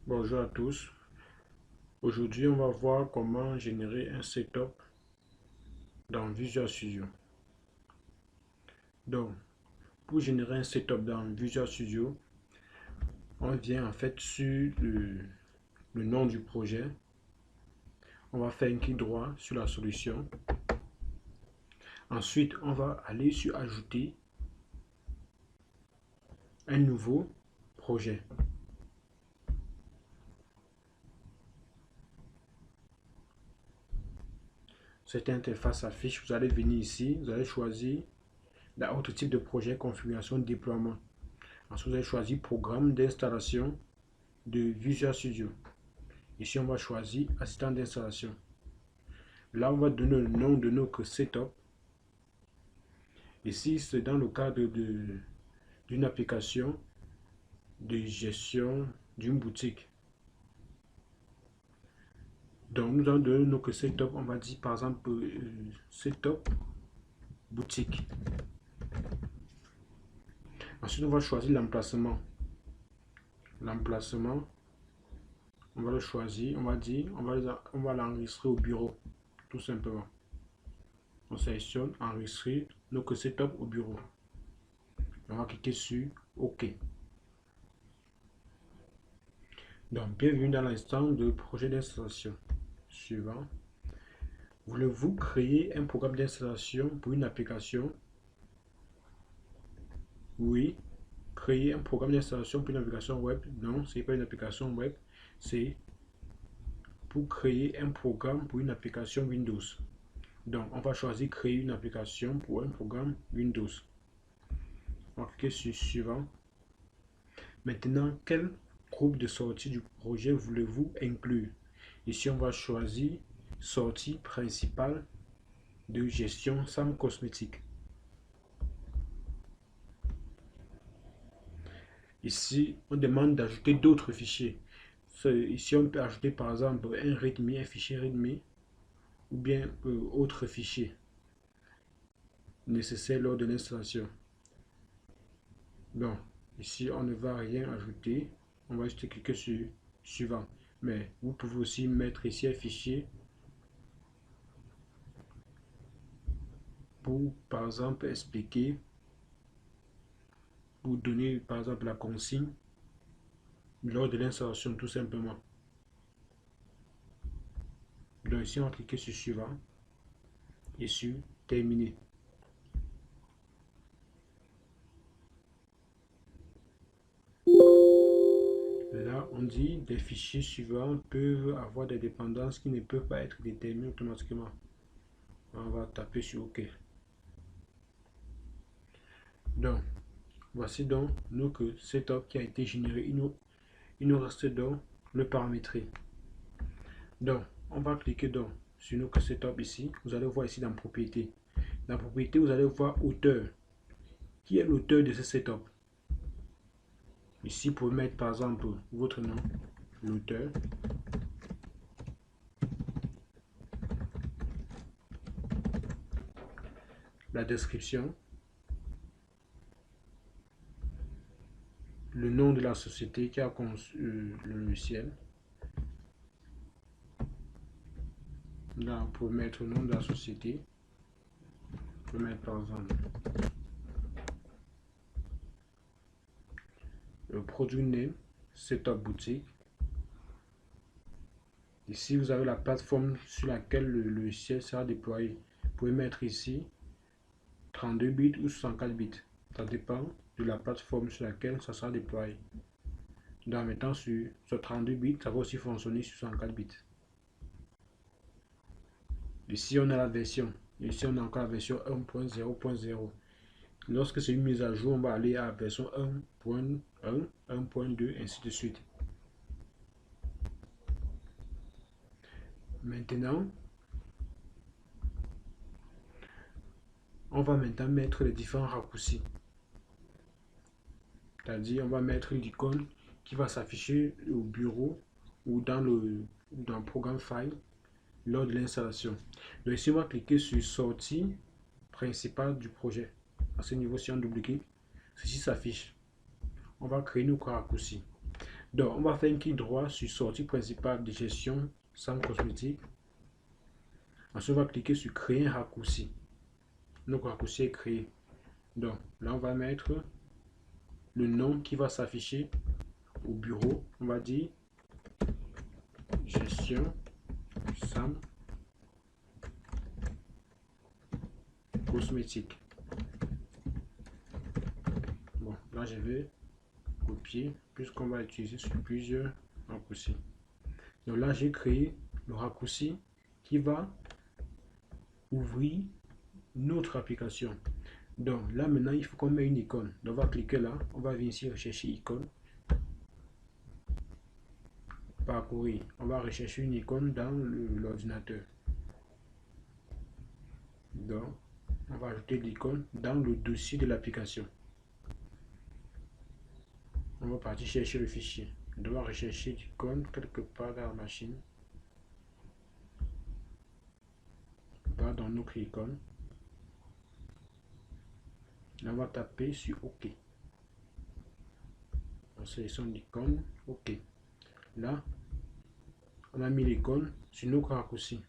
Bonjour à tous. Aujourd'hui, on va voir comment générer un setup dans Visual Studio. Donc, pour générer un setup dans Visual Studio, on vient en fait sur le nom du projet. On va faire un clic droit sur la solution. Ensuite, on va aller sur Ajouter un nouveau projet. Cette interface s'affiche. Vous allez venir ici, vous allez choisir l'autre type de projet, configuration, déploiement. Ensuite, vous allez choisir programme d'installation de Visual Studio. Ici, on va choisir assistant d'installation. Là, on va donner le nom de notre setup. Ici, c'est dans le cadre d'une application de gestion d'une boutique. Donc, nous allons donner notre setup. On va dire par exemple setup boutique. Ensuite, on va choisir l'emplacement. L'emplacement, on va le choisir. On va dire, on va l'enregistrer au bureau, tout simplement. On sélectionne enregistrer notre setup au bureau. On va cliquer sur OK. Donc, bienvenue dans l'instant de projet d'installation. Suivant. Voulez-vous créer un programme d'installation pour une application? Oui. Créer un programme d'installation pour une application web? Non, ce n'est pas une application web. C'est pour créer un programme pour une application Windows. Donc, on va choisir créer une application pour un programme Windows. On va cliquer sur suivant. Maintenant, quel groupe de sortie du projet voulez-vous inclure? Ici, on va choisir sortie principale de gestion sans cosmétique. Ici, on demande d'ajouter d'autres fichiers. Ici, on peut ajouter par exemple un README, un fichier README, ou bien autre fichier nécessaire lors de l'installation. Donc, ici, on ne va rien ajouter. On va juste cliquer sur suivant. Mais vous pouvez aussi mettre ici un fichier pour, par exemple, expliquer, pour donner, par exemple, la consigne lors de l'installation, tout simplement. Donc, ici, on va cliquer sur suivant et sur terminer. Là, on dit des fichiers suivants peuvent avoir des dépendances qui ne peuvent pas être déterminées automatiquement. On va taper sur OK. Donc, voici donc notre setup qui a été généré. Il nous reste donc le paramétrer. Donc, on va cliquer donc sur notre setup ici. Vous allez voir ici dans propriété. Dans propriété, vous allez voir auteur. Qui est l'auteur de ce setup? Ici, vous pouvez mettre par exemple votre nom, l'auteur. La description. Le nom de la société qui a conçu le logiciel. Là, vous pouvez mettre le nom de la société. Vous pouvez mettre par exemple le produit name, setup boutique. Ici, vous avez la plateforme sur laquelle le logiciel sera déployé. Vous pouvez mettre ici 32 bits ou 64 bits. Ça dépend de la plateforme sur laquelle ça sera déployé. Donc, maintenant, sur 32 bits, ça va aussi fonctionner sur 64 bits. Ici, on a la version. Ici, on a encore la version 1.0.0. Lorsque c'est une mise à jour, on va aller à la version 1.1, 1.2, ainsi de suite. Maintenant, on va maintenant mettre les différents raccourcis. C'est-à-dire, on va mettre l'icône qui va s'afficher au bureau ou dans le programme File lors de l'installation. Donc ici, on va cliquer sur sortie principale du projet. À ce niveau, si on double-clique, ceci s'affiche. On va créer nos raccourcis. Donc, on va faire un clic droit sur sortie principale de gestion SAM cosmétique. Ensuite, on va cliquer sur créer un raccourci. Notre raccourci est créé. Donc, là, on va mettre le nom qui va s'afficher au bureau. On va dire gestion SAM cosmétique. Bon, là, je vais copier puisqu'on va utiliser sur plusieurs raccourcis. Donc là, j'ai créé le raccourci qui va ouvrir notre application. Donc là, maintenant, il faut qu'on mette une icône. Donc, on va cliquer là. On va venir ici rechercher icône. Parcourir. On va rechercher une icône dans l'ordinateur. Donc, on va ajouter l'icône dans le dossier de l'application. On va partir chercher le fichier. On doit rechercher l'icône quelque part dans la machine. On va dans notre icône. Là, on va taper sur OK. On sélectionne l'icône OK. Là, on a mis l'icône sur notre raccourci.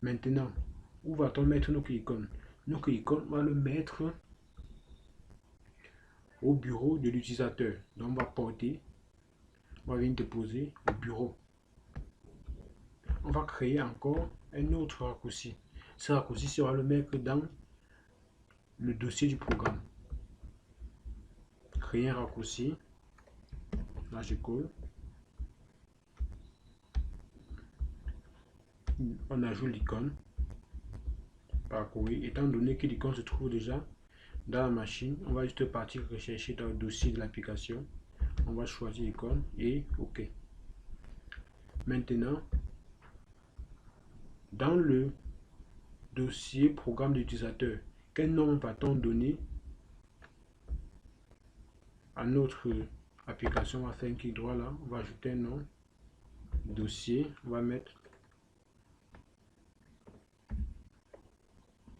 Maintenant, où va-t-on mettre notre icône? Notre icône, on va le mettre au bureau de l'utilisateur. Donc, on va porter, on va venir déposer au bureau. On va créer encore un autre raccourci. Ce raccourci sera le mettre dans le dossier du programme. Créer un raccourci. Là, je colle. On ajoute l'icône. Parcourir. Étant donné que l'icône se trouve déjà dans la machine, on va juste partir rechercher dans le dossier de l'application. On va choisir l'icône et OK. Maintenant, dans le dossier programme d'utilisateur, quel nom va-t-on donner à notre application? On va faire un clic droit là, on va ajouter un nom, dossier, on va mettre,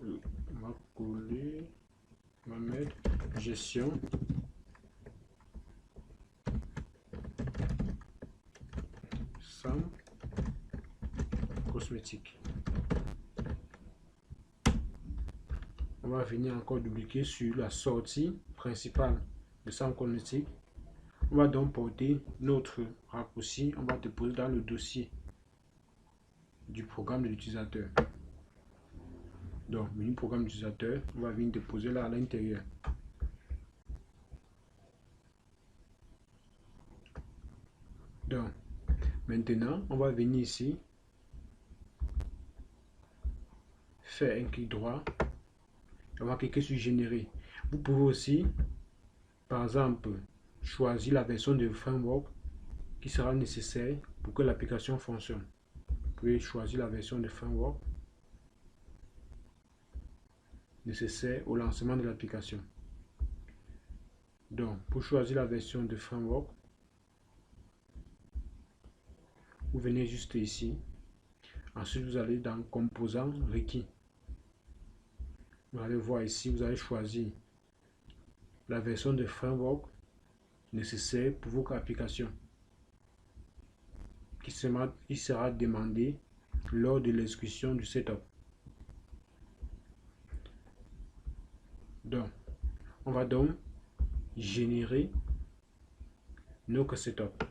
on va coller, on va mettre gestion SAM cosmétique. On va venir encore dupliquer sur la sortie principale de SAM cosmétique. On va donc porter notre raccourci, on va déposer dans le dossier du programme de l'utilisateur. Donc, menu programme d'utilisateur, on va venir déposer là à l'intérieur. Donc, maintenant, on va venir ici, faire un clic droit, on va cliquer sur générer. Vous pouvez aussi, par exemple, choisir la version de framework qui sera nécessaire pour que l'application fonctionne. Vous pouvez choisir la version de framework nécessaire au lancement de l'application. Donc, pour choisir la version de framework, vous venez juste ici. Ensuite, vous allez dans composants requis. Vous allez voir ici, vous allez choisir la version de framework nécessaire pour votre application qui sera demandée lors de l'exécution du setup. Donc, on va donc générer notre setup.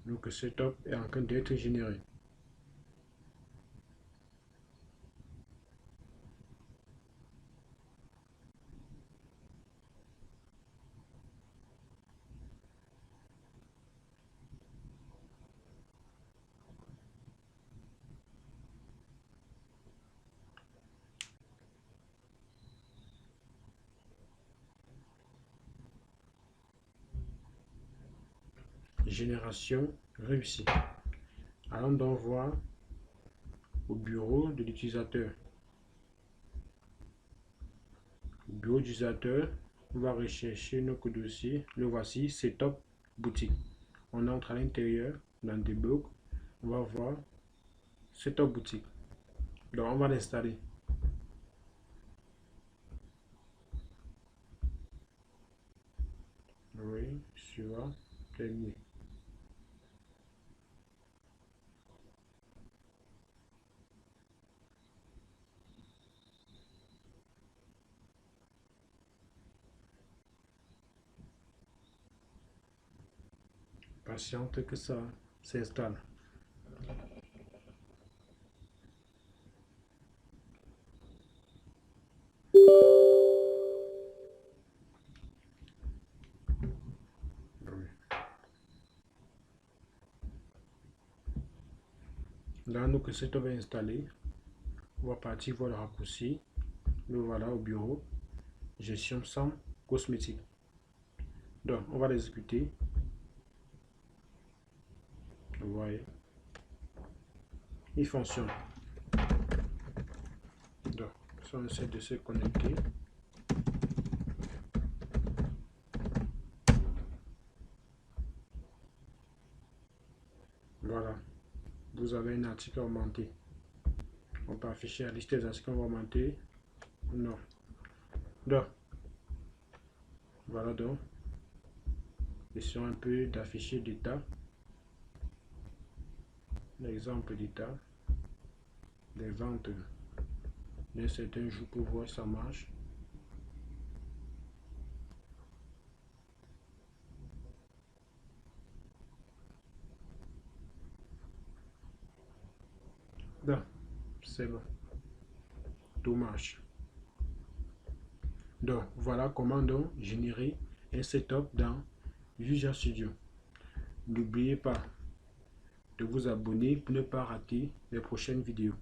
Donc, le setup est en train d'être généré. Génération réussie. Allons donc voir au bureau de l'utilisateur. Au bureau d'utilisateur, on va rechercher notre dossier. Le voici, Setup boutique. On entre à l'intérieur dans Debug. on va voir Setup boutique. Donc, on va l'installer. Oui, suivant, terminé. Patiente que ça s'installe. Là, nous que c'est installé, on va partir voir le raccourci. Le voilà au bureau. Gestion sans cosmétique. Donc, on va l'exécuter. Vous voyez, il fonctionne. Donc, si on essaie de se connecter, voilà, vous avez un article augmenté. On peut afficher la liste des articles augmentés. Non. Donc, voilà donc. Essayons un peu d'afficher d'état. L'exemple d'état. Des ventes d'un certain jour pour voir si ça marche. Donc, c'est bon. Tout marche. Donc, voilà comment donc générer un setup dans Visual Studio. N'oubliez pas de vous abonner pour ne pas rater les prochaines vidéos.